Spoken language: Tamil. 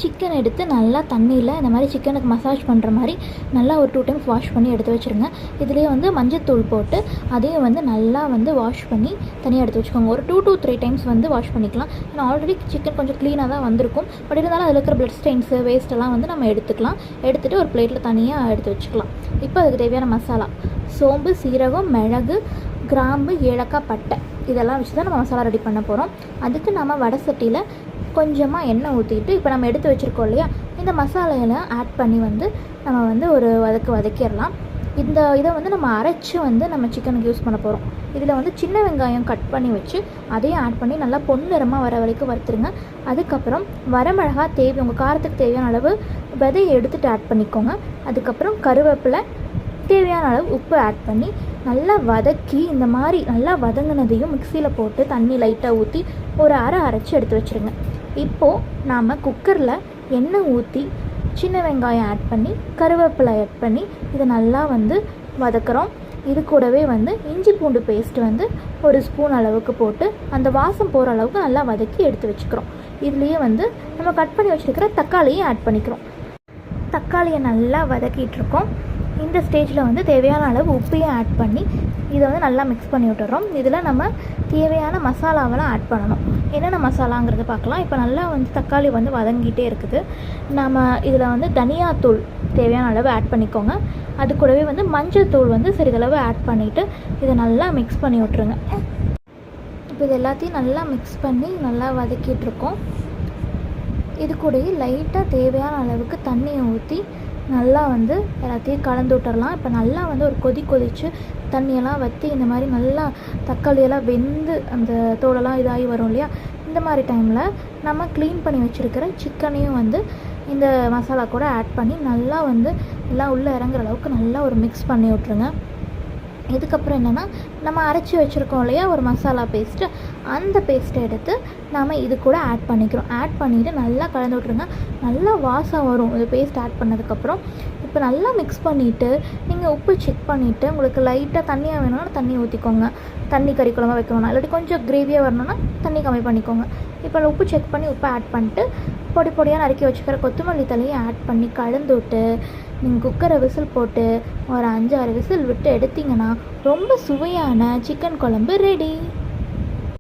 சிக்கன் எடுத்து நல்லா தண்ணியில் இந்த மாதிரி சிக்கனுக்கு மசாஜ் பண்ணுற மாதிரி நல்லா ஒரு 2 டைம்ஸ் வாஷ் பண்ணி எடுத்து வச்சுருங்க. இதுலேயே வந்து மஞ்சத்தூள் போட்டு அதையும் வந்து நல்லா வந்து வாஷ் பண்ணி தனியாக எடுத்து வச்சுக்கோங்க. ஒரு 2 to 3 டைம்ஸ் வந்து வாஷ் பண்ணிக்கலாம். ஏன்னா ஆல்ரெடி சிக்கன் கொஞ்சம் க்ளீனாக தான் வந்திருக்கும். பட் இருந்தாலும் அதில் இருக்கிற பிளட் ஸ்டெயின்ஸு வேஸ்ட்டெல்லாம் வந்து நம்ம எடுத்துக்கலாம். எடுத்துகிட்டு ஒரு பிளேட்டில் தனியாக எடுத்து வச்சுக்கலாம். இப்போ அதுக்கு தேவையான மசாலா சோம்பு, சீரகம், மிளகு, கிராம்பு, ஏலக்காய், பட்டை இதெல்லாம் வச்சு தான் நம்ம மசாலா ரெடி பண்ண போகிறோம். அதுக்கு நம்ம வடை சட்டியில் கொஞ்சமாக எண்ணெய் ஊற்றிட்டு இப்போ நம்ம எடுத்து வச்சுருக்கோம் இல்லையா, இந்த மசாலையெல்லாம் ஆட் பண்ணி வந்து நம்ம வந்து ஒரு வதக்கிடலாம். இதை வந்து நம்ம அரைச்சி வந்து நம்ம சிக்கனுக்கு யூஸ் பண்ண போகிறோம். இதில் வந்து சின்ன வெங்காயம் கட் பண்ணி வச்சு அதையும் ஆட் பண்ணி நல்லா பொன்னிறமாக வர வரைக்கும் வறுத்துருங்க. அதுக்கப்புறம் வரமிளகா உங்கள் காரத்துக்கு தேவையான அளவு விதையை எடுத்துகிட்டு ஆட் பண்ணிக்கோங்க. அதுக்கப்புறம் கருவேப்பிலை, தேவையான அளவு உப்பு ஆட் பண்ணி நல்லா வதக்கி இந்த மாதிரி நல்லா வதங்கினதையும் மிக்சியில் போட்டு தண்ணி லைட்டாக ஊற்றி ஒரு அரைச்சி எடுத்து வச்சுருங்க. இப்போது நாம் குக்கரில் எண்ணெய் ஊற்றி சின்ன வெங்காயம் ஆட் பண்ணி கருவேப்பிலை ஆட் பண்ணி இதை நல்லா வந்து வதக்குறோம். இது கூடவே வந்து இஞ்சி பூண்டு பேஸ்ட்டு வந்து ஒரு ஸ்பூன் அளவுக்கு போட்டு அந்த வாசம் போகிற அளவுக்கு நல்லா வதக்கி எடுத்து வச்சுக்கிறோம். இதுலேயே வந்து நம்ம கட் பண்ணி வச்சுருக்கிற தக்காளியும் ஆட் பண்ணிக்கிறோம். தக்காளியை நல்லா வதக்கிட்டுருக்கோம். இந்த ஸ்டேஜில் வந்து தேவையான அளவு உப்பையும் ஆட் பண்ணி இதை வந்து நல்லா மிக்ஸ் பண்ணி விட்டுறோம். இதில் நம்ம தேவையான மசாலாவெல்லாம் ஆட் பண்ணணும். என்னென்ன மசாலாங்கிறத பார்க்கலாம். இப்போ நல்லா வந்து தக்காளி வந்து வதங்கிட்டே இருக்குது. நம்ம இதில் வந்து தனியாத்தூள் தேவையான அளவு ஆட் பண்ணிக்கோங்க. அது கூடவே வந்து மஞ்சள் தூள் வந்து சிறிதளவு ஆட் பண்ணிவிட்டு இதை நல்லா மிக்ஸ் பண்ணி விட்ருங்க. இப்போ இது எல்லாத்தையும் நல்லா மிக்ஸ் பண்ணி நல்லா வதக்கிட்டுருக்கோம். இது கூடயே லைட்டாக தேவையான அளவுக்கு தண்ணியை ஊற்றி நல்லா வந்து எல்லாத்தையும் கலந்து விட்டுறலாம். இப்போ நல்லா வந்து ஒரு கொதித்து தண்ணியெல்லாம் வற்றி இந்த மாதிரி நல்லா தக்காளியெல்லாம் வெந்து அந்த தோலெல்லாம் இதாகி வரும் இல்லையா, இந்த மாதிரி டைமில் நம்ம க்ளீன் பண்ணி வச்சுருக்கிற சிக்கனையும் வந்து இந்த மசாலா கூட ஆட் பண்ணி நல்லா வந்து எல்லாம் உள்ளே இறங்குற அளவுக்கு நல்லா ஒரு மிக்ஸ் பண்ணி விட்ருங்க. இதுக்கப்புறம் என்னென்னா நம்ம அரைச்சி வச்சுருக்கோம் இல்லையா ஒரு மசாலா பேஸ்ட்டு, அந்த பேஸ்ட்டை எடுத்து நாம் இது கூட ஆட் பண்ணிக்கிறோம். ஆட் பண்ணிவிட்டு நல்லா கலந்து விட்ருங்க. நல்லா வாசம் வரும் இது பேஸ்ட் ஆட் பண்ணதுக்கப்புறம். இப்போ நல்லா மிக்ஸ் பண்ணிவிட்டு நீங்கள் உப்பு செக் பண்ணிவிட்டு உங்களுக்கு லைட்டாக தண்ணியாக வேணும்னா தண்ணி ஊற்றிக்கோங்க. தண்ணி கறி குழம்பா வைக்கணும்னா, இல்லாட்டி கொஞ்சம் கிரேவியாக வரணும்னா தண்ணி கம்மி பண்ணிக்கோங்க. இப்போ உப்பு செக் பண்ணி உப்பை ஆட் பண்ணிட்டு பொடி பொடியாக நறுக்கி வச்சுக்கிற கொத்தமல்லி தலையை ஆட் பண்ணி கலந்து விட்டு நீங்கள் குக்கரை விசில் போட்டு ஒரு 5-6 விசில் விட்டு எடுத்திங்கன்னா ரொம்ப சுவையான சிக்கன் குழம்பு ரெடி.